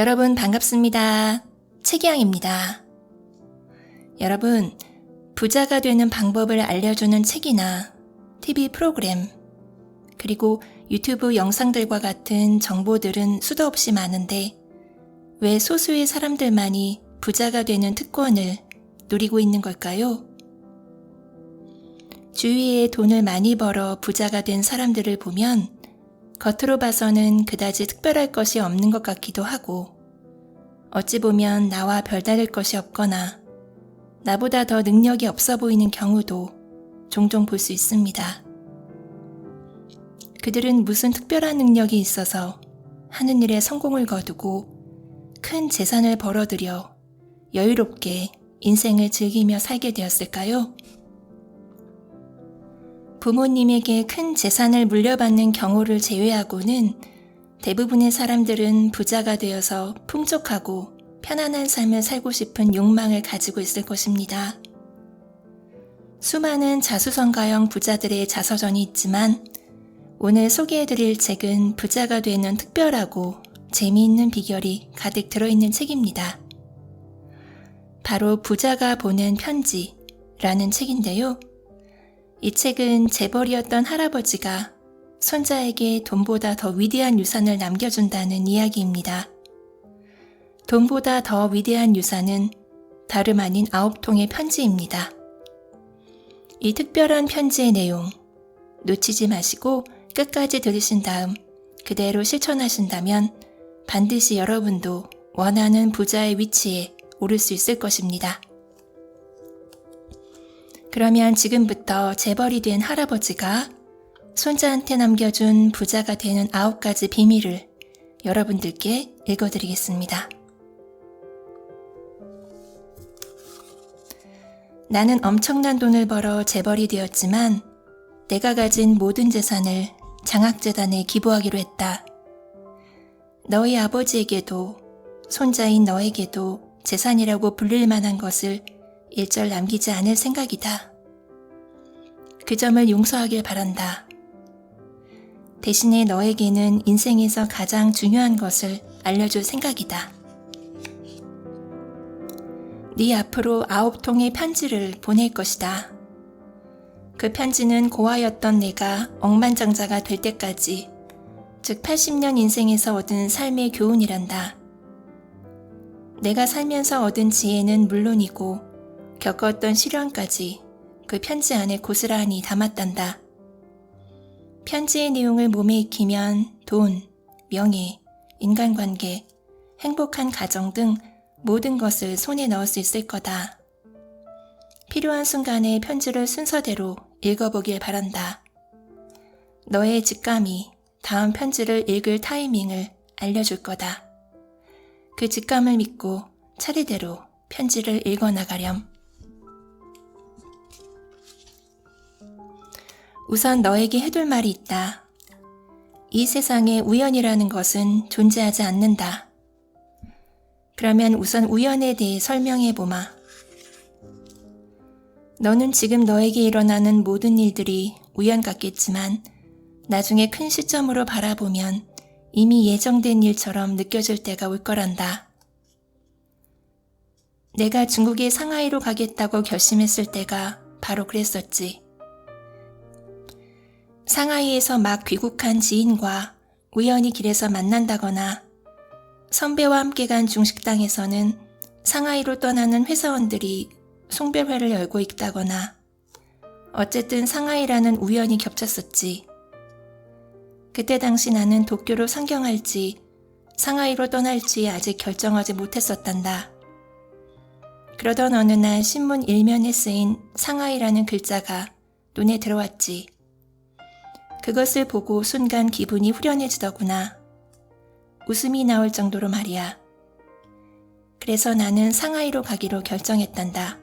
여러분 반갑습니다. 최기양입니다. 여러분, 부자가 되는 방법을 알려주는 책이나 TV 프로그램, 그리고 유튜브 영상들과 같은 정보들은 수도 없이 많은데 왜 소수의 사람들만이 부자가 되는 특권을 누리고 있는 걸까요? 주위에 돈을 많이 벌어 부자가 된 사람들을 보면 겉으로 봐서는 그다지 특별할 것이 없는 것 같기도 하고, 어찌 보면 나와 별다를 것이 없거나 나보다 더 능력이 없어 보이는 경우도 종종 볼 수 있습니다. 그들은 무슨 특별한 능력이 있어서 하는 일에 성공을 거두고 큰 재산을 벌어들여 여유롭게 인생을 즐기며 살게 되었을까요? 부모님에게 큰 재산을 물려받는 경우를 제외하고는 대부분의 사람들은 부자가 되어서 풍족하고 편안한 삶을 살고 싶은 욕망을 가지고 있을 것입니다. 수많은 자수성가형 부자들의 자서전이 있지만 오늘 소개해드릴 책은 부자가 되는 특별하고 재미있는 비결이 가득 들어있는 책입니다. 바로 부자가 보낸 편지라는 책인데요. 이 책은 재벌이었던 할아버지가 손자에게 돈보다 더 위대한 유산을 남겨준다는 이야기입니다. 돈보다 더 위대한 유산은 다름 아닌 9통의 편지입니다. 이 특별한 편지의 내용 놓치지 마시고 끝까지 들으신 다음 그대로 실천하신다면 반드시 여러분도 원하는 부자의 위치에 오를 수 있을 것입니다. 그러면 지금부터 재벌이 된 할아버지가 손자한테 남겨준 부자가 되는 9가지 비밀을 여러분들께 읽어드리겠습니다. 나는 엄청난 돈을 벌어 재벌이 되었지만 내가 가진 모든 재산을 장학재단에 기부하기로 했다. 너희 아버지에게도 손자인 너에게도 재산이라고 불릴 만한 것을 일절 남기지 않을 생각이다. 그 점을 용서하길 바란다. 대신에 너에게는 인생에서 가장 중요한 것을 알려줄 생각이다. 네 앞으로 9통의 편지를 보낼 것이다. 그 편지는 고아였던 내가 억만장자가 될 때까지, 즉 80년 인생에서 얻은 삶의 교훈이란다. 내가 살면서 얻은 지혜는 물론이고 겪었던 시련까지 그 편지 안에 고스란히 담았단다. 편지의 내용을 몸에 익히면 돈, 명예, 인간관계, 행복한 가정 등 모든 것을 손에 넣을 수 있을 거다. 필요한 순간에 편지를 순서대로 읽어보길 바란다. 너의 직감이 다음 편지를 읽을 타이밍을 알려줄 거다. 그 직감을 믿고 차례대로 편지를 읽어나가렴. 우선 너에게 해둘 말이 있다. 이 세상에 우연이라는 것은 존재하지 않는다. 그러면 우선 우연에 대해 설명해보마. 너는 지금 너에게 일어나는 모든 일들이 우연 같겠지만 나중에 큰 시점으로 바라보면 이미 예정된 일처럼 느껴질 때가 올 거란다. 내가 중국의 상하이로 가겠다고 결심했을 때가 바로 그랬었지. 상하이에서 막 귀국한 지인과 우연히 길에서 만난다거나 선배와 함께 간 중식당에서는 상하이로 떠나는 회사원들이 송별회를 열고 있다거나, 어쨌든 상하이라는 우연이 겹쳤었지. 그때 당시 나는 도쿄로 상경할지 상하이로 떠날지 아직 결정하지 못했었단다. 그러던 어느 날 신문 일면에 쓰인 상하이라는 글자가 눈에 들어왔지. 그것을 보고 순간 기분이 후련해지더구나. 웃음이 나올 정도로 말이야. 그래서 나는 상하이로 가기로 결정했단다.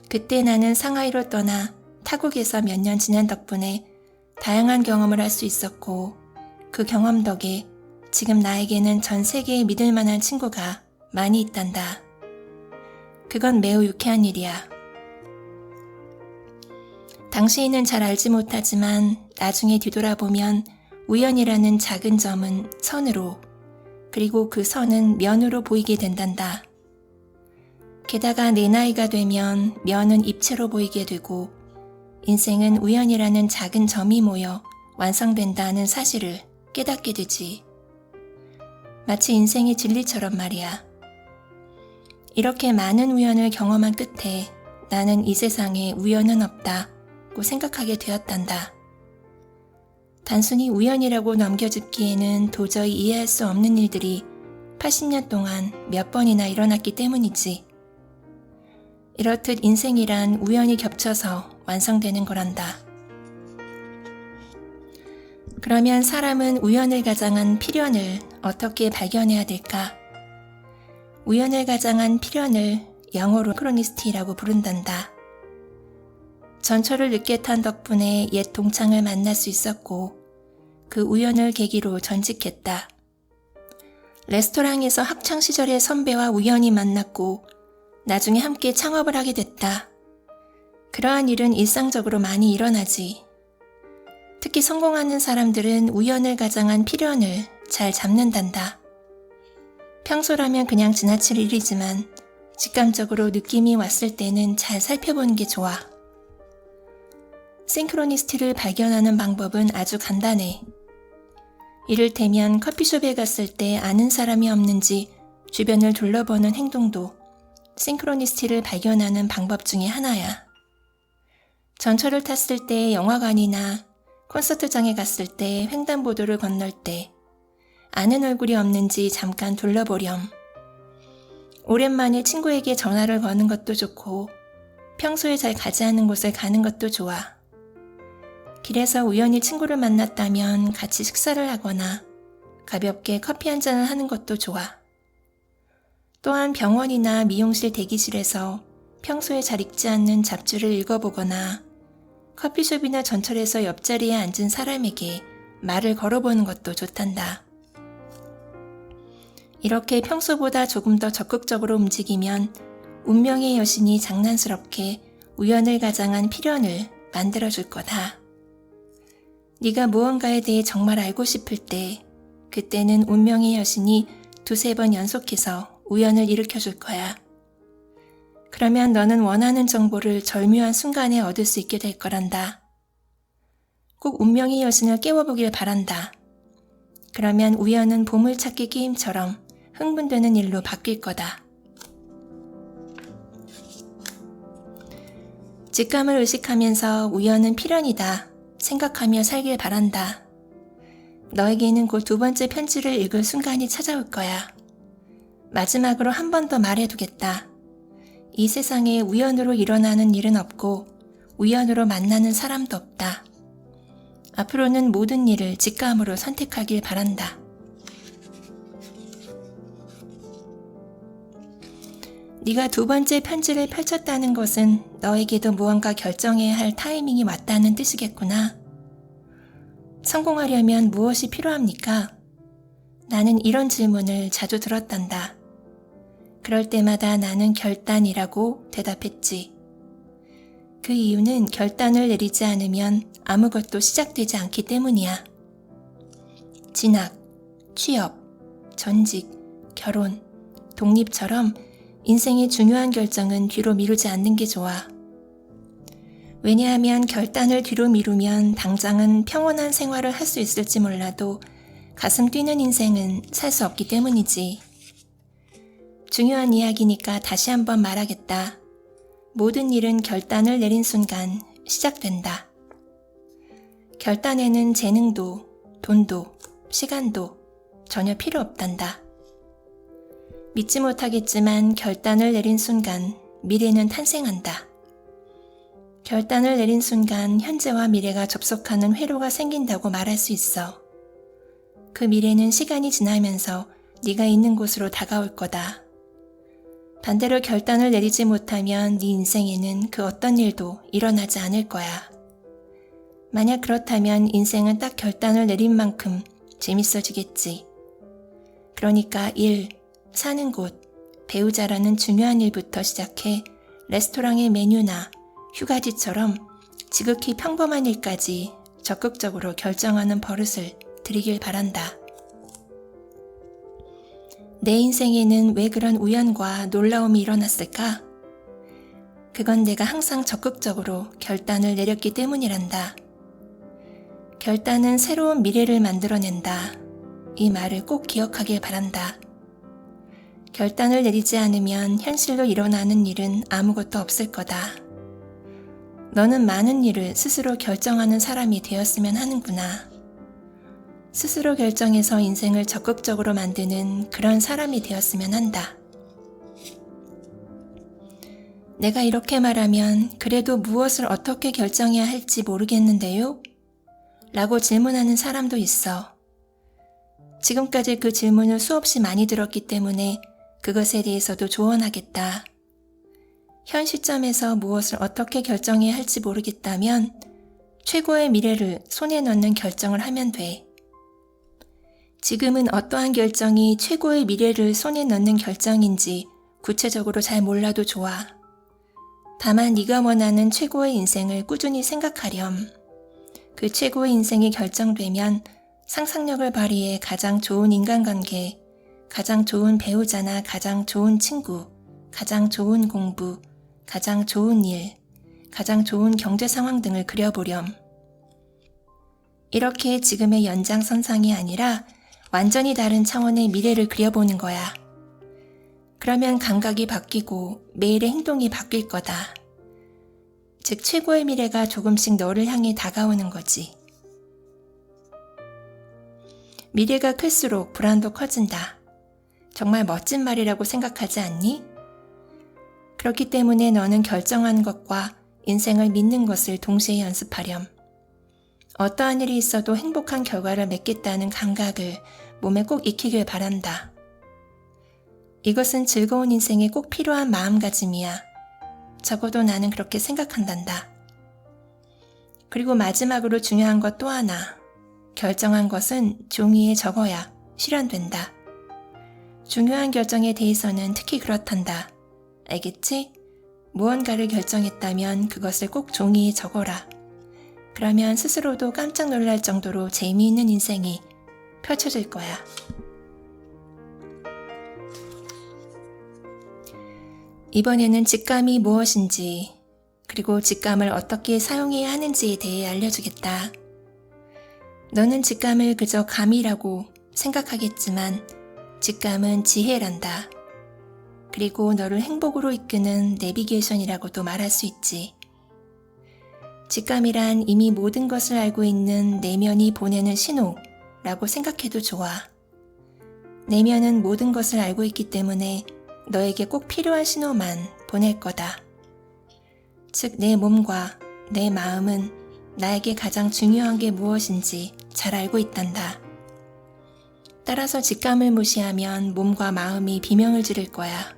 그때 나는 상하이로 떠나 타국에서 몇 년 지낸 덕분에 다양한 경험을 할 수 있었고, 그 경험 덕에 지금 나에게는 전 세계에 믿을 만한 친구가 많이 있단다. 그건 매우 유쾌한 일이야. 당시에는 잘 알지 못하지만 나중에 뒤돌아보면 우연이라는 작은 점은 선으로, 그리고 그 선은 면으로 보이게 된단다. 게다가 내 나이가 되면 면은 입체로 보이게 되고 인생은 우연이라는 작은 점이 모여 완성된다는 사실을 깨닫게 되지. 마치 인생의 진리처럼 말이야. 이렇게 많은 우연을 경험한 끝에 나는 이 세상에 우연은 없다고 생각하게 되었단다. 단순히 우연이라고 넘겨짚기에는 도저히 이해할 수 없는 일들이 80년 동안 몇 번이나 일어났기 때문이지. 이렇듯 인생이란 우연이 겹쳐서 완성되는 거란다. 그러면 사람은 우연을 가장한 필연을 어떻게 발견해야 될까? 우연을 가장한 필연을 영어로 싱크로니시티라고 부른단다. 전철을 늦게 탄 덕분에 옛 동창을 만날 수 있었고 그 우연을 계기로 전직했다. 레스토랑에서 학창시절의 선배와 우연히 만났고 나중에 함께 창업을 하게 됐다. 그러한 일은 일상적으로 많이 일어나지. 특히 성공하는 사람들은 우연을 가장한 필연을 잘 잡는단다. 평소라면 그냥 지나칠 일이지만 직감적으로 느낌이 왔을 때는 잘 살펴보는 게 좋아. 싱크로니시티를 발견하는 방법은 아주 간단해. 이를테면 커피숍에 갔을 때 아는 사람이 없는지 주변을 둘러보는 행동도 싱크로니시티를 발견하는 방법 중에 하나야. 전철을 탔을 때, 영화관이나 콘서트장에 갔을 때, 횡단보도를 건널 때 아는 얼굴이 없는지 잠깐 둘러보렴. 오랜만에 친구에게 전화를 거는 것도 좋고 평소에 잘 가지 않는 곳을 가는 것도 좋아. 길에서 우연히 친구를 만났다면 같이 식사를 하거나 가볍게 커피 한 잔을 하는 것도 좋아. 또한 병원이나 미용실 대기실에서 평소에 잘 읽지 않는 잡지를 읽어보거나 커피숍이나 전철에서 옆자리에 앉은 사람에게 말을 걸어보는 것도 좋단다. 이렇게 평소보다 조금 더 적극적으로 움직이면 운명의 여신이 장난스럽게 우연을 가장한 필연을 만들어줄 거다. 네가 무언가에 대해 정말 알고 싶을 때 그때는 운명의 여신이 2-3번 연속해서 우연을 일으켜줄 거야. 그러면 너는 원하는 정보를 절묘한 순간에 얻을 수 있게 될 거란다. 꼭 운명의 여신을 깨워보길 바란다. 그러면 우연은 보물찾기 게임처럼 흥분되는 일로 바뀔 거다. 직감을 의식하면서 우연은 필연이다 생각하며 살길 바란다. 너에게는 곧 2번째 편지를 읽을 순간이 찾아올 거야. 마지막으로 한 번 더 말해두겠다. 이 세상에 우연으로 일어나는 일은 없고 우연으로 만나는 사람도 없다. 앞으로는 모든 일을 직감으로 선택하길 바란다. 네가 2번째 편지를 펼쳤다는 것은 너에게도 무언가 결정해야 할 타이밍이 왔다는 뜻이겠구나. 성공하려면 무엇이 필요합니까? 나는 이런 질문을 자주 들었단다. 그럴 때마다 나는 결단이라고 대답했지. 그 이유는 결단을 내리지 않으면 아무것도 시작되지 않기 때문이야. 진학, 취업, 전직, 결혼, 독립처럼 인생의 중요한 결정은 뒤로 미루지 않는 게 좋아. 왜냐하면 결단을 뒤로 미루면 당장은 평온한 생활을 할 수 있을지 몰라도 가슴 뛰는 인생은 살 수 없기 때문이지. 중요한 이야기니까 다시 한번 말하겠다. 모든 일은 결단을 내린 순간 시작된다. 결단에는 재능도, 돈도, 시간도 전혀 필요 없단다. 믿지 못하겠지만 결단을 내린 순간 미래는 탄생한다. 결단을 내린 순간 현재와 미래가 접속하는 회로가 생긴다고 말할 수 있어. 그 미래는 시간이 지나면서 네가 있는 곳으로 다가올 거다. 반대로 결단을 내리지 못하면 네 인생에는 그 어떤 일도 일어나지 않을 거야. 만약 그렇다면 인생은 딱 결단을 내린 만큼 재밌어지겠지. 그러니까 일, 사는 곳, 배우자라는 중요한 일부터 시작해 레스토랑의 메뉴나 휴가지처럼 지극히 평범한 일까지 적극적으로 결정하는 버릇을 들이길 바란다. 내 인생에는 왜 그런 우연과 놀라움이 일어났을까? 그건 내가 항상 적극적으로 결단을 내렸기 때문이란다. 결단은 새로운 미래를 만들어낸다. 이 말을 꼭 기억하길 바란다. 결단을 내리지 않으면 현실로 일어나는 일은 아무것도 없을 거다. 너는 많은 일을 스스로 결정하는 사람이 되었으면 하는구나. 스스로 결정해서 인생을 적극적으로 만드는 그런 사람이 되었으면 한다. 내가 이렇게 말하면 그래도 무엇을 어떻게 결정해야 할지 모르겠는데요? 라고 질문하는 사람도 있어. 지금까지 그 질문을 수없이 많이 들었기 때문에 그것에 대해서도 조언하겠다. 현 시점에서 무엇을 어떻게 결정해야 할지 모르겠다면 최고의 미래를 손에 넣는 결정을 하면 돼. 지금은 어떠한 결정이 최고의 미래를 손에 넣는 결정인지 구체적으로 잘 몰라도 좋아. 다만 네가 원하는 최고의 인생을 꾸준히 생각하렴. 그 최고의 인생이 결정되면 상상력을 발휘해 가장 좋은 인간관계, 가장 좋은 배우자나 가장 좋은 친구, 가장 좋은 공부, 가장 좋은 일, 가장 좋은 경제 상황 등을 그려보렴. 이렇게 지금의 연장선상이 아니라 완전히 다른 차원의 미래를 그려보는 거야. 그러면 감각이 바뀌고 매일의 행동이 바뀔 거다. 즉 최고의 미래가 조금씩 너를 향해 다가오는 거지. 미래가 클수록 불안도 커진다. 정말 멋진 말이라고 생각하지 않니? 그렇기 때문에 너는 결정한 것과 인생을 믿는 것을 동시에 연습하렴. 어떠한 일이 있어도 행복한 결과를 맺겠다는 감각을 몸에 꼭 익히길 바란다. 이것은 즐거운 인생에 꼭 필요한 마음가짐이야. 적어도 나는 그렇게 생각한단다. 그리고 마지막으로 중요한 것 또 하나. 결정한 것은 종이에 적어야 실현된다. 중요한 결정에 대해서는 특히 그렇단다. 알겠지? 무언가를 결정했다면 그것을 꼭 종이에 적어라. 그러면 스스로도 깜짝 놀랄 정도로 재미있는 인생이 펼쳐질 거야. 이번에는 직감이 무엇인지, 그리고 직감을 어떻게 사용해야 하는지에 대해 알려주겠다. 너는 직감을 그저 감이라고 생각하겠지만 직감은 지혜란다. 그리고 너를 행복으로 이끄는 내비게이션이라고도 말할 수 있지. 직감이란 이미 모든 것을 알고 있는 내면이 보내는 신호라고 생각해도 좋아. 내면은 모든 것을 알고 있기 때문에 너에게 꼭 필요한 신호만 보낼 거다. 즉, 내 몸과 내 마음은 나에게 가장 중요한 게 무엇인지 잘 알고 있단다. 따라서 직감을 무시하면 몸과 마음이 비명을 지를 거야.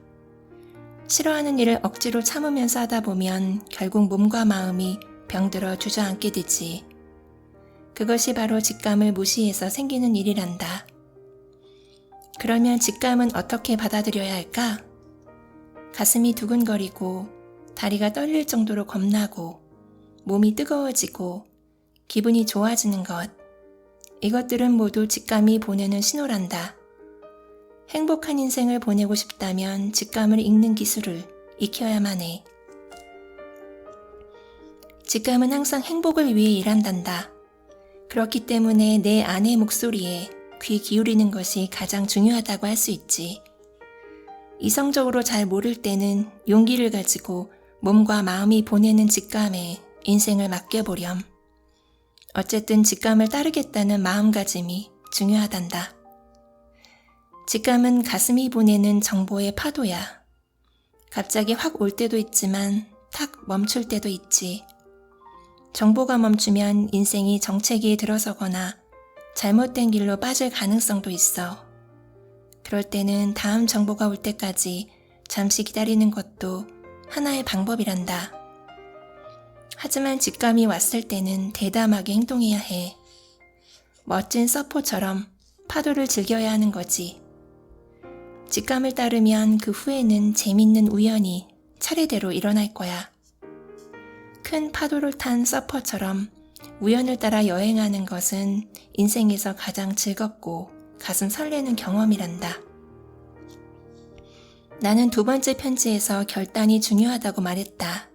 싫어하는 일을 억지로 참으면서 하다 보면 결국 몸과 마음이 병들어 주저앉게 되지. 그것이 바로 직감을 무시해서 생기는 일이란다. 그러면 직감은 어떻게 받아들여야 할까? 가슴이 두근거리고 다리가 떨릴 정도로 겁나고 몸이 뜨거워지고 기분이 좋아지는 것. 이것들은 모두 직감이 보내는 신호란다. 행복한 인생을 보내고 싶다면 직감을 읽는 기술을 익혀야만 해. 직감은 항상 행복을 위해 일한단다. 그렇기 때문에 내 안의 목소리에 귀 기울이는 것이 가장 중요하다고 할 수 있지. 이성적으로 잘 모를 때는 용기를 가지고 몸과 마음이 보내는 직감에 인생을 맡겨보렴. 어쨌든 직감을 따르겠다는 마음가짐이 중요하단다. 직감은 가슴이 보내는 정보의 파도야. 갑자기 확 올 때도 있지만 탁 멈출 때도 있지. 정보가 멈추면 인생이 정체기에 들어서거나 잘못된 길로 빠질 가능성도 있어. 그럴 때는 다음 정보가 올 때까지 잠시 기다리는 것도 하나의 방법이란다. 하지만 직감이 왔을 때는 대담하게 행동해야 해. 멋진 서퍼처럼 파도를 즐겨야 하는 거지. 직감을 따르면 그 후에는 재밌는 우연이 차례대로 일어날 거야. 큰 파도를 탄 서퍼처럼 우연을 따라 여행하는 것은 인생에서 가장 즐겁고 가슴 설레는 경험이란다. 나는 두 번째 편지에서 결단이 중요하다고 말했다.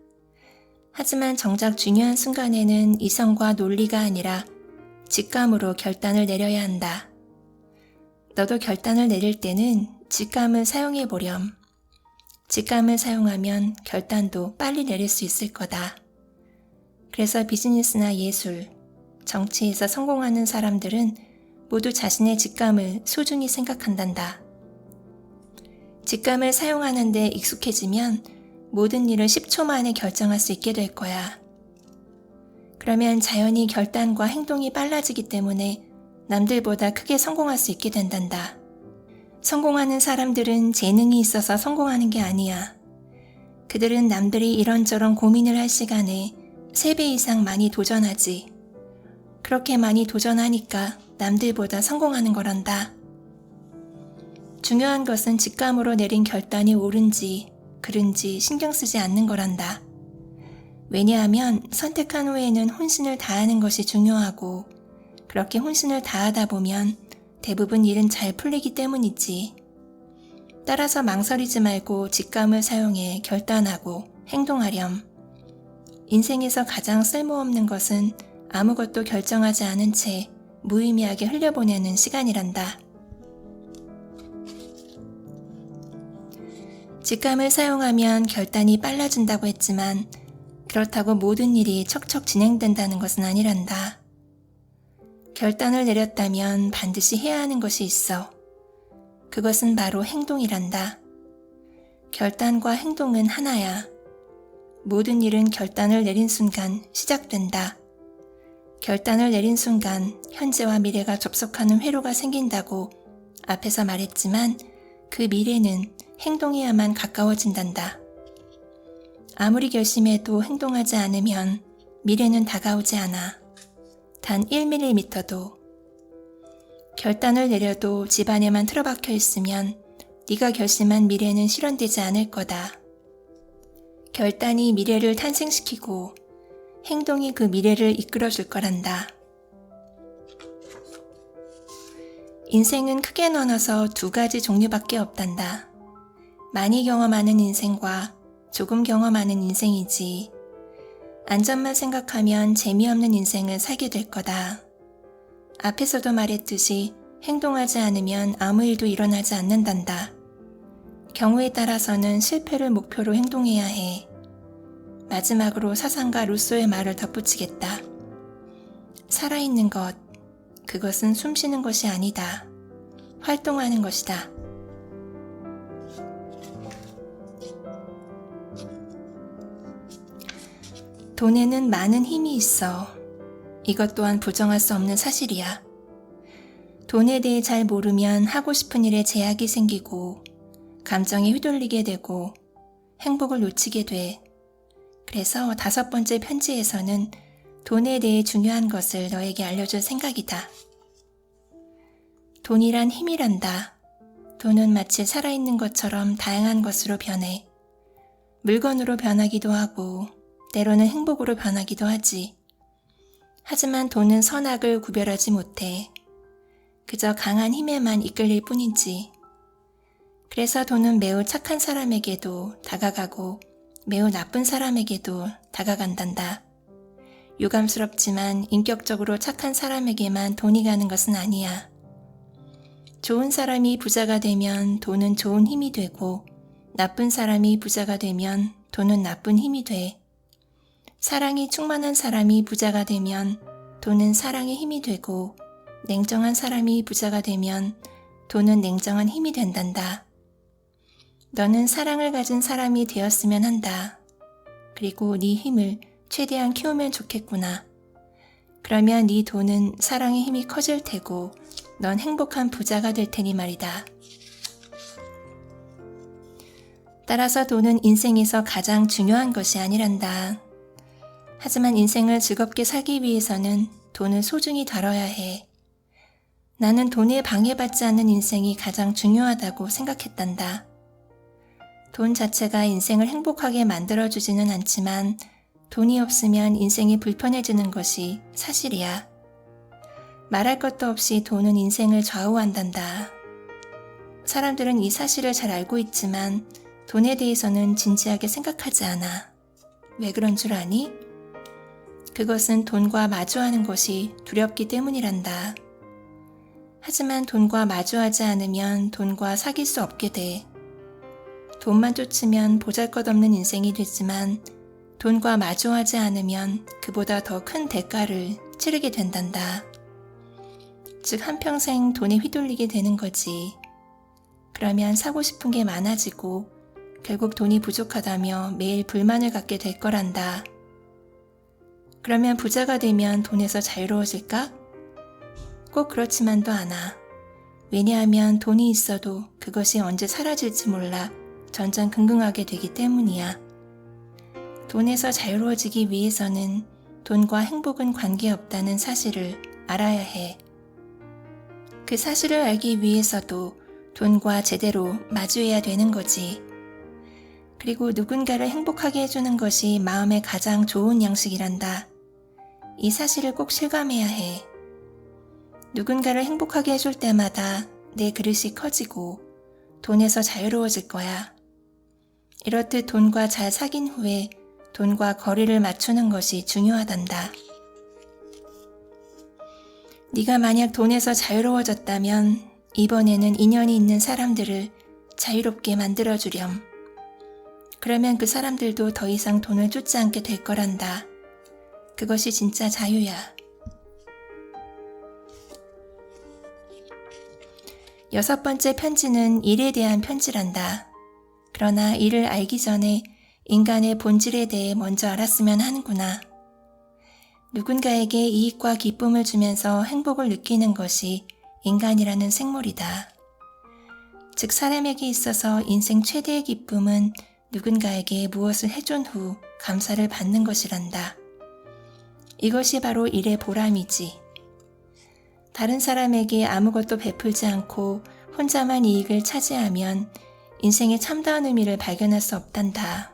하지만 정작 중요한 순간에는 이성과 논리가 아니라 직감으로 결단을 내려야 한다. 너도 결단을 내릴 때는 직감을 사용해 보렴. 직감을 사용하면 결단도 빨리 내릴 수 있을 거다. 그래서 비즈니스나 예술, 정치에서 성공하는 사람들은 모두 자신의 직감을 소중히 생각한단다. 직감을 사용하는 데 익숙해지면 모든 일을 10초 만에 결정할 수 있게 될 거야. 그러면 자연히 결단과 행동이 빨라지기 때문에 남들보다 크게 성공할 수 있게 된단다. 성공하는 사람들은 재능이 있어서 성공하는 게 아니야. 그들은 남들이 이런저런 고민을 할 시간에 3배 이상 많이 도전하지. 그렇게 많이 도전하니까 남들보다 성공하는 거란다. 중요한 것은 직감으로 내린 결단이 옳은지 그른지 신경 쓰지 않는 거란다. 왜냐하면 선택한 후에는 혼신을 다하는 것이 중요하고 그렇게 혼신을 다하다 보면 대부분 일은 잘 풀리기 때문이지. 따라서 망설이지 말고 직감을 사용해 결단하고 행동하렴. 인생에서 가장 쓸모없는 것은 아무것도 결정하지 않은 채 무의미하게 흘려보내는 시간이란다. 직감을 사용하면 결단이 빨라진다고 했지만 그렇다고 모든 일이 척척 진행된다는 것은 아니란다. 결단을 내렸다면 반드시 해야 하는 것이 있어. 그것은 바로 행동이란다. 결단과 행동은 하나야. 모든 일은 결단을 내린 순간 시작된다. 결단을 내린 순간 현재와 미래가 접속하는 회로가 생긴다고 앞에서 말했지만 그 미래는 행동해야만 가까워진단다. 아무리 결심해도 행동하지 않으면 미래는 다가오지 않아. 단 1mm도. 결단을 내려도 집안에만 틀어박혀 있으면 네가 결심한 미래는 실현되지 않을 거다. 결단이 미래를 탄생시키고 행동이 그 미래를 이끌어줄 거란다. 인생은 크게 나눠서 2가지 종류밖에 없단다. 많이 경험하는 인생과 조금 경험하는 인생이지. 안전만 생각하면 재미없는 인생을 살게 될 거다. 앞에서도 말했듯이 행동하지 않으면 아무 일도 일어나지 않는단다. 경우에 따라서는 실패를 목표로 행동해야 해. 마지막으로 사상가 루소의 말을 덧붙이겠다. 살아있는 것, 그것은 숨쉬는 것이 아니다. 활동하는 것이다. 돈에는 많은 힘이 있어. 이것 또한 부정할 수 없는 사실이야. 돈에 대해 잘 모르면 하고 싶은 일에 제약이 생기고 감정에 휘둘리게 되고 행복을 놓치게 돼. 그래서 5번째 편지에서는 돈에 대해 중요한 것을 너에게 알려줄 생각이다. 돈이란 힘이란다. 돈은 마치 살아있는 것처럼 다양한 것으로 변해. 물건으로 변하기도 하고 때로는 행복으로 변하기도 하지. 하지만 돈은 선악을 구별하지 못해. 그저 강한 힘에만 이끌릴 뿐이지. 그래서 돈은 매우 착한 사람에게도 다가가고 매우 나쁜 사람에게도 다가간단다. 유감스럽지만 인격적으로 착한 사람에게만 돈이 가는 것은 아니야. 좋은 사람이 부자가 되면 돈은 좋은 힘이 되고 나쁜 사람이 부자가 되면 돈은 나쁜 힘이 돼. 사랑이 충만한 사람이 부자가 되면 돈은 사랑의 힘이 되고 냉정한 사람이 부자가 되면 돈은 냉정한 힘이 된단다. 너는 사랑을 가진 사람이 되었으면 한다. 그리고 네 힘을 최대한 키우면 좋겠구나. 그러면 네 돈은 사랑의 힘이 커질 테고 넌 행복한 부자가 될 테니 말이다. 따라서 돈은 인생에서 가장 중요한 것이 아니란다. 하지만 인생을 즐겁게 살기 위해서는 돈을 소중히 다뤄야 해. 나는 돈에 방해받지 않는 인생이 가장 중요하다고 생각했단다. 돈 자체가 인생을 행복하게 만들어주지는 않지만 돈이 없으면 인생이 불편해지는 것이 사실이야. 말할 것도 없이 돈은 인생을 좌우한단다. 사람들은 이 사실을 잘 알고 있지만 돈에 대해서는 진지하게 생각하지 않아. 왜 그런 줄 아니? 그것은 돈과 마주하는 것이 두렵기 때문이란다. 하지만 돈과 마주하지 않으면 돈과 사귈 수 없게 돼. 돈만 쫓으면 보잘것없는 인생이 되지만 돈과 마주하지 않으면 그보다 더 큰 대가를 치르게 된단다. 즉 한평생 돈에 휘둘리게 되는 거지. 그러면 사고 싶은 게 많아지고 결국 돈이 부족하다며 매일 불만을 갖게 될 거란다. 그러면 부자가 되면 돈에서 자유로워질까? 꼭 그렇지만도 않아. 왜냐하면 돈이 있어도 그것이 언제 사라질지 몰라 전전긍긍하게 되기 때문이야. 돈에서 자유로워지기 위해서는 돈과 행복은 관계없다는 사실을 알아야 해. 그 사실을 알기 위해서도 돈과 제대로 마주해야 되는 거지. 그리고 누군가를 행복하게 해주는 것이 마음에 가장 좋은 양식이란다. 이 사실을 꼭 실감해야 해. 누군가를 행복하게 해줄 때마다 내 그릇이 커지고 돈에서 자유로워질 거야. 이렇듯 돈과 잘 사귄 후에 돈과 거리를 맞추는 것이 중요하단다. 네가 만약 돈에서 자유로워졌다면 이번에는 인연이 있는 사람들을 자유롭게 만들어주렴. 그러면 그 사람들도 더 이상 돈을 쫓지 않게 될 거란다. 그것이 진짜 자유야. 6번째 편지는 일에 대한 편지란다. 그러나 일을 알기 전에 인간의 본질에 대해 먼저 알았으면 하는구나. 누군가에게 이익과 기쁨을 주면서 행복을 느끼는 것이 인간이라는 생물이다. 즉 사람에게 있어서 인생 최대의 기쁨은 누군가에게 무엇을 해준 후 감사를 받는 것이란다. 이것이 바로 일의 보람이지. 다른 사람에게 아무것도 베풀지 않고 혼자만 이익을 차지하면 인생의 참다운 의미를 발견할 수 없단다.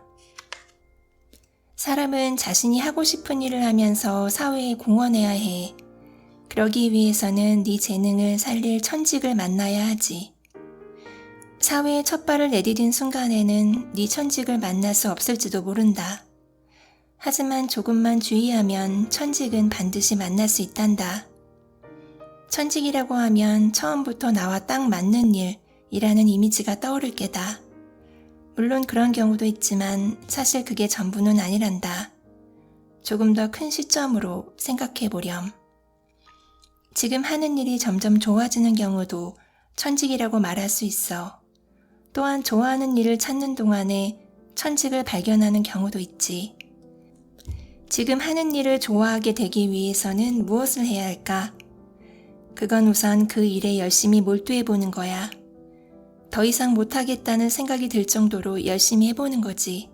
사람은 자신이 하고 싶은 일을 하면서 사회에 공헌해야 해. 그러기 위해서는 네 재능을 살릴 천직을 만나야 하지. 사회에 첫 발을 내디딘 순간에는 네 천직을 만날 수 없을지도 모른다. 하지만 조금만 주의하면 천직은 반드시 만날 수 있단다. 천직이라고 하면 처음부터 나와 딱 맞는 일이라는 이미지가 떠오를 게다. 물론 그런 경우도 있지만 사실 그게 전부는 아니란다. 조금 더 큰 시점으로 생각해 보렴. 지금 하는 일이 점점 좋아지는 경우도 천직이라고 말할 수 있어. 또한 좋아하는 일을 찾는 동안에 천직을 발견하는 경우도 있지. 지금 하는 일을 좋아하게 되기 위해서는 무엇을 해야 할까? 그건 우선 그 일에 열심히 몰두해보는 거야. 더 이상 못하겠다는 생각이 들 정도로 열심히 해보는 거지.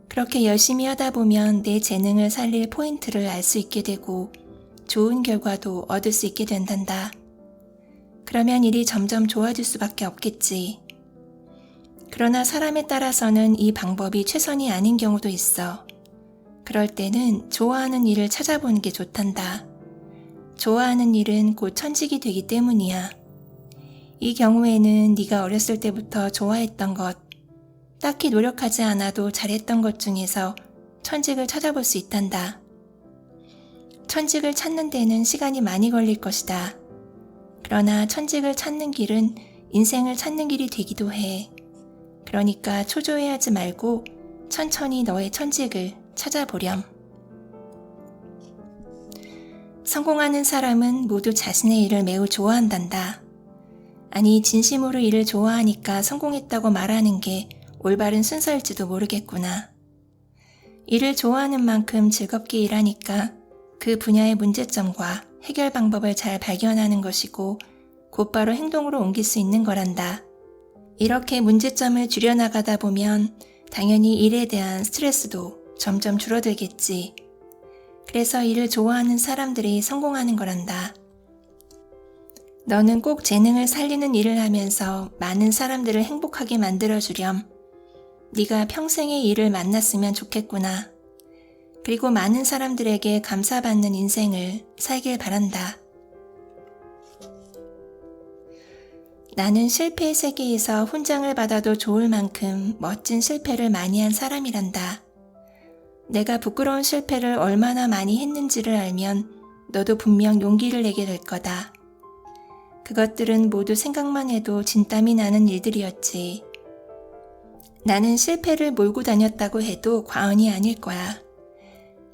그렇게 열심히 하다 보면 내 재능을 살릴 포인트를 알 수 있게 되고 좋은 결과도 얻을 수 있게 된단다. 그러면 일이 점점 좋아질 수밖에 없겠지. 그러나 사람에 따라서는 이 방법이 최선이 아닌 경우도 있어. 그럴 때는 좋아하는 일을 찾아보는 게 좋단다. 좋아하는 일은 곧 천직이 되기 때문이야. 이 경우에는 네가 어렸을 때부터 좋아했던 것, 딱히 노력하지 않아도 잘했던 것 중에서 천직을 찾아볼 수 있단다. 천직을 찾는 데는 시간이 많이 걸릴 것이다. 그러나 천직을 찾는 길은 인생을 찾는 길이 되기도 해. 그러니까 초조해하지 말고 천천히 너의 천직을 찾아보렴. 성공하는 사람은 모두 자신의 일을 매우 좋아한단다. 아니, 진심으로 일을 좋아하니까 성공했다고 말하는 게 올바른 순서일지도 모르겠구나. 일을 좋아하는 만큼 즐겁게 일하니까 그 분야의 문제점과 해결 방법을 잘 발견하는 것이고 곧바로 행동으로 옮길 수 있는 거란다. 이렇게 문제점을 줄여나가다 보면 당연히 일에 대한 스트레스도 점점 줄어들겠지. 그래서 일을 좋아하는 사람들이 성공하는 거란다. 너는 꼭 재능을 살리는 일을 하면서 많은 사람들을 행복하게 만들어주렴. 네가 평생의 일을 만났으면 좋겠구나. 그리고 많은 사람들에게 감사받는 인생을 살길 바란다. 나는 실패의 세계에서 훈장을 받아도 좋을 만큼 멋진 실패를 많이 한 사람이란다. 내가 부끄러운 실패를 얼마나 많이 했는지를 알면 너도 분명 용기를 내게 될 거다. 그것들은 모두 생각만 해도 진땀이 나는 일들이었지. 나는 실패를 몰고 다녔다고 해도 과언이 아닐 거야.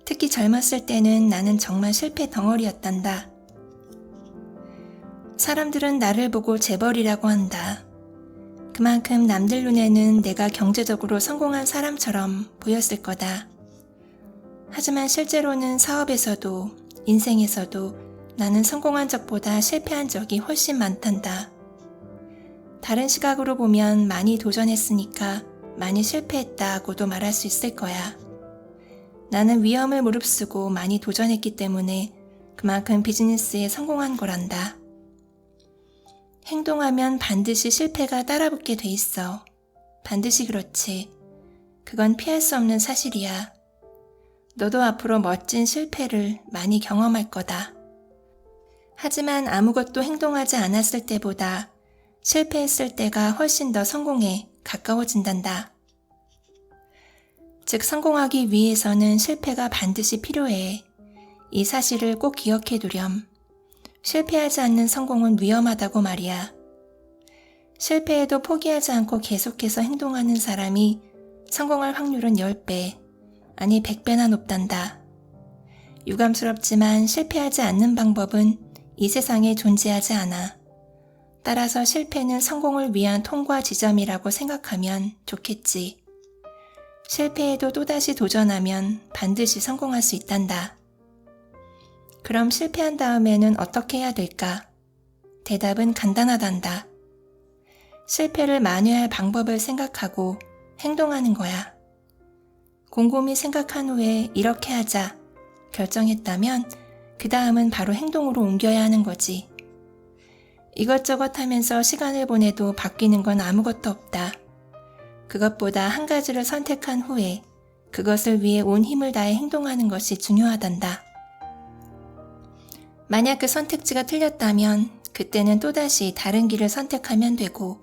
특히 젊었을 때는 나는 정말 실패 덩어리였단다. 사람들은 나를 보고 재벌이라고 한다. 그만큼 남들 눈에는 내가 경제적으로 성공한 사람처럼 보였을 거다. 하지만 실제로는 사업에서도 인생에서도 나는 성공한 적보다 실패한 적이 훨씬 많단다. 다른 시각으로 보면 많이 도전했으니까 많이 실패했다고도 말할 수 있을 거야. 나는 위험을 무릅쓰고 많이 도전했기 때문에 그만큼 비즈니스에 성공한 거란다. 행동하면 반드시 실패가 따라붙게 돼 있어. 반드시 그렇지. 그건 피할 수 없는 사실이야. 너도 앞으로 멋진 실패를 많이 경험할 거다. 하지만 아무것도 행동하지 않았을 때보다 실패했을 때가 훨씬 더 성공에 가까워진단다. 즉, 성공하기 위해서는 실패가 반드시 필요해. 이 사실을 꼭 기억해 두렴. 실패하지 않는 성공은 위험하다고 말이야. 실패해도 포기하지 않고 계속해서 행동하는 사람이 성공할 확률은 10배, 아니 100배나 높단다. 유감스럽지만 실패하지 않는 방법은 이 세상에 존재하지 않아. 따라서 실패는 성공을 위한 통과 지점이라고 생각하면 좋겠지. 실패해도 또다시 도전하면 반드시 성공할 수 있단다. 그럼 실패한 다음에는 어떻게 해야 될까? 대답은 간단하단다. 실패를 만회할 방법을 생각하고 행동하는 거야. 곰곰이 생각한 후에 이렇게 하자 결정했다면 그 다음은 바로 행동으로 옮겨야 하는 거지. 이것저것 하면서 시간을 보내도 바뀌는 건 아무것도 없다. 그것보다 한 가지를 선택한 후에 그것을 위해 온 힘을 다해 행동하는 것이 중요하단다. 만약 그 선택지가 틀렸다면 그때는 또다시 다른 길을 선택하면 되고,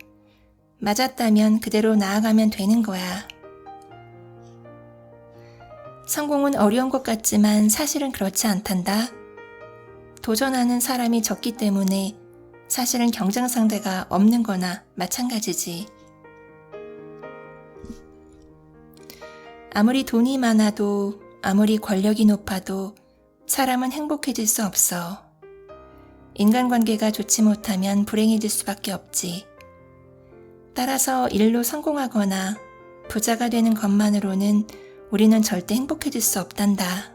맞았다면 그대로 나아가면 되는 거야. 성공은 어려운 것 같지만 사실은 그렇지 않단다. 도전하는 사람이 적기 때문에 사실은 경쟁 상대가 없는 거나 마찬가지지. 아무리 돈이 많아도, 아무리 권력이 높아도 사람은 행복해질 수 없어. 인간관계가 좋지 못하면 불행해질 수밖에 없지. 따라서 일로 성공하거나 부자가 되는 것만으로는 우리는 절대 행복해질 수 없단다.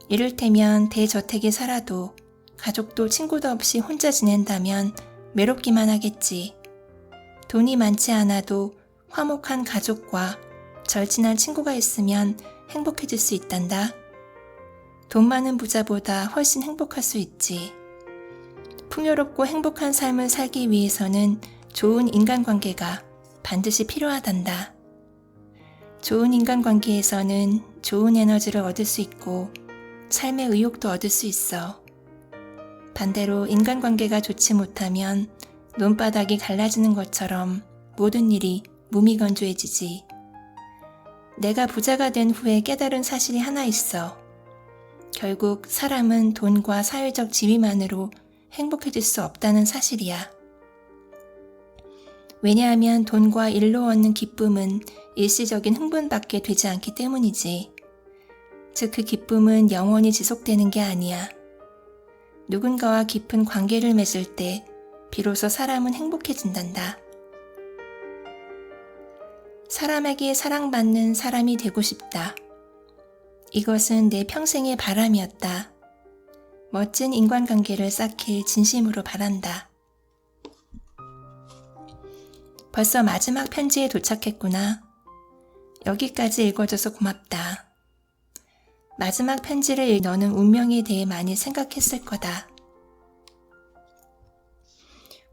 이를테면 대저택에 살아도 가족도 친구도 없이 혼자 지낸다면 외롭기만 하겠지. 돈이 많지 않아도 화목한 가족과 절친한 친구가 있으면 행복해질 수 있단다. 돈 많은 부자보다 훨씬 행복할 수 있지. 풍요롭고 행복한 삶을 살기 위해서는 좋은 인간관계가 반드시 필요하단다. 좋은 인간관계에서는 좋은 에너지를 얻을 수 있고 삶의 의욕도 얻을 수 있어. 반대로 인간관계가 좋지 못하면 논바닥이 갈라지는 것처럼 모든 일이 무미건조해지지. 내가 부자가 된 후에 깨달은 사실이 하나 있어. 결국 사람은 돈과 사회적 지위만으로 행복해질 수 없다는 사실이야. 왜냐하면 돈과 일로 얻는 기쁨은 일시적인 흥분밖에 되지 않기 때문이지. 즉 그 기쁨은 영원히 지속되는 게 아니야. 누군가와 깊은 관계를 맺을 때 비로소 사람은 행복해진단다. 사람에게 사랑받는 사람이 되고 싶다. 이것은 내 평생의 바람이었다. 멋진 인간관계를 쌓길 진심으로 바란다. 벌써 마지막 편지에 도착했구나. 여기까지 읽어줘서 고맙다. 마지막 편지를 읽 너는 운명에 대해 많이 생각했을 거다.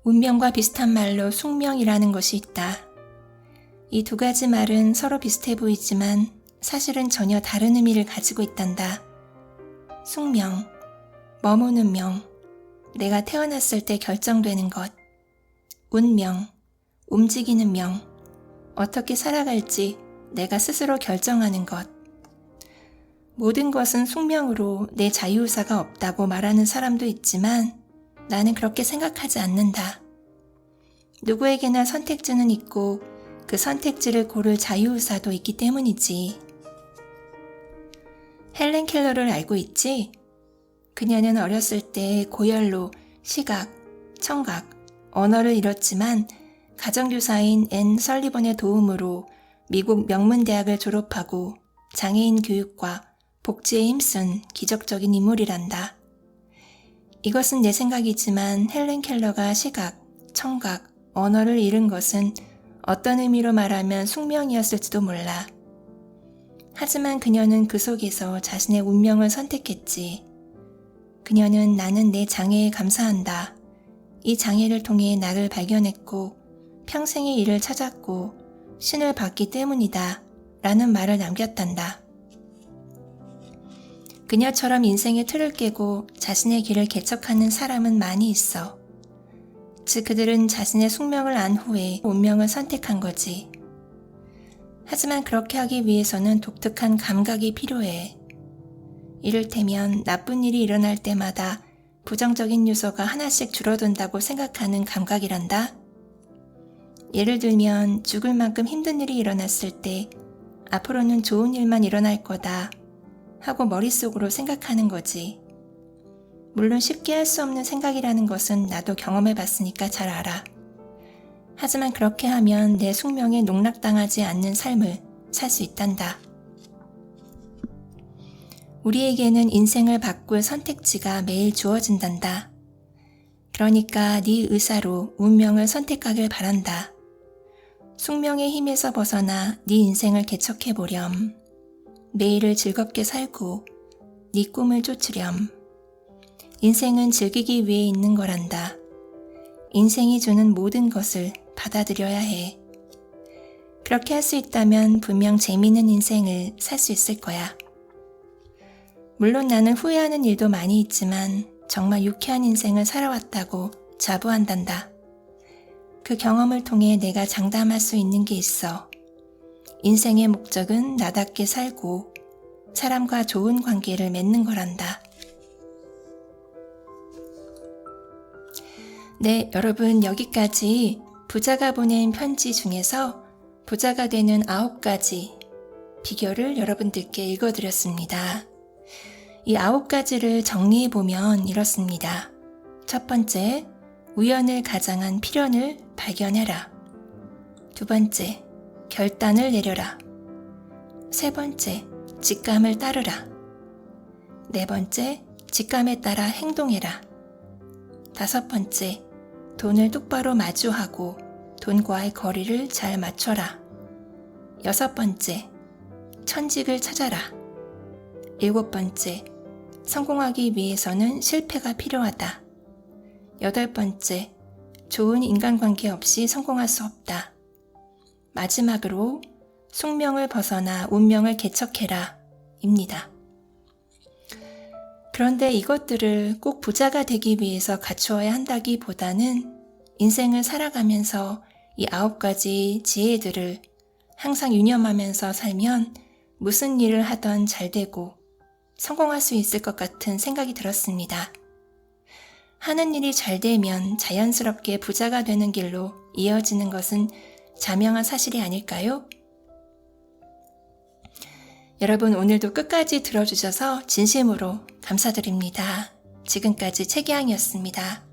운명과 비슷한 말로 숙명이라는 것이 있다. 이 두 가지 말은 서로 비슷해 보이지만 사실은 전혀 다른 의미를 가지고 있단다. 숙명, 머무는 명, 내가 태어났을 때 결정되는 것. 운명, 움직이는 명, 어떻게 살아갈지 내가 스스로 결정하는 것. 모든 것은 숙명으로 내 자유의사가 없다고 말하는 사람도 있지만 나는 그렇게 생각하지 않는다. 누구에게나 선택지는 있고 그 선택지를 고를 자유의사도 있기 때문이지. 헬렌 켈러를 알고 있지? 그녀는 어렸을 때 고열로 시각, 청각, 언어를 잃었지만 가정교사인 앤 설리번의 도움으로 미국 명문대학을 졸업하고 장애인 교육과 복지에 힘쓴 기적적인 인물이란다. 이것은 내 생각이지만 헬렌 켈러가 시각, 청각, 언어를 잃은 것은 어떤 의미로 말하면 숙명이었을지도 몰라. 하지만 그녀는 그 속에서 자신의 운명을 선택했지. 그녀는 나는 내 장애에 감사한다. 이 장애를 통해 나를 발견했고 평생의 일을 찾았고 신을 받기 때문이다. 라는 말을 남겼단다. 그녀처럼 인생의 틀을 깨고 자신의 길을 개척하는 사람은 많이 있어. 즉 그들은 자신의 숙명을 안 후에 운명을 선택한 거지. 하지만 그렇게 하기 위해서는 독특한 감각이 필요해. 이를테면 나쁜 일이 일어날 때마다 부정적인 요소가 하나씩 줄어든다고 생각하는 감각이란다. 예를 들면 죽을 만큼 힘든 일이 일어났을 때 앞으로는 좋은 일만 일어날 거다 하고 머릿속으로 생각하는 거지. 물론 쉽게 할 수 없는 생각이라는 것은 나도 경험해 봤으니까 잘 알아. 하지만 그렇게 하면 내 숙명에 농락당하지 않는 삶을 살 수 있단다. 우리에게는 인생을 바꿀 선택지가 매일 주어진단다. 그러니까 네 의사로 운명을 선택하길 바란다. 숙명의 힘에서 벗어나 네 인생을 개척해보렴. 매일을 즐겁게 살고 네 꿈을 쫓으렴. 인생은 즐기기 위해 있는 거란다. 인생이 주는 모든 것을 받아들여야 해. 그렇게 할 수 있다면 분명 재미있는 인생을 살 수 있을 거야. 물론 나는 후회하는 일도 많이 있지만 정말 유쾌한 인생을 살아왔다고 자부한단다. 그 경험을 통해 내가 장담할 수 있는 게 있어. 인생의 목적은 나답게 살고 사람과 좋은 관계를 맺는 거란다. 네, 여러분 여기까지 부자가 보낸 편지 중에서 부자가 되는 9가지 비결을 여러분들께 읽어드렸습니다. 이 9가지를 정리해보면 이렇습니다. 첫 번째, 우연을 가장한 필연을 발견해라. 두 번째, 결단을 내려라. 세 번째, 직감을 따르라. 네 번째, 직감에 따라 행동해라. 다섯 번째, 돈을 똑바로 마주하고 돈과의 거리를 잘 맞춰라. 여섯 번째, 천직을 찾아라. 일곱 번째, 성공하기 위해서는 실패가 필요하다. 여덟 번째, 좋은 인간관계 없이 성공할 수 없다. 마지막으로 숙명을 벗어나 운명을 개척해라 입니다. 그런데 이것들을 꼭 부자가 되기 위해서 갖추어야 한다기보다는 인생을 살아가면서 이 9가지 지혜들을 항상 유념하면서 살면 무슨 일을 하던 잘 되고 성공할 수 있을 것 같은 생각이 들었습니다. 하는 일이 잘 되면 자연스럽게 부자가 되는 길로 이어지는 것은 자명한 사실이 아닐까요? 여러분 오늘도 끝까지 들어주셔서 진심으로 감사드립니다. 지금까지 최기양이었습니다.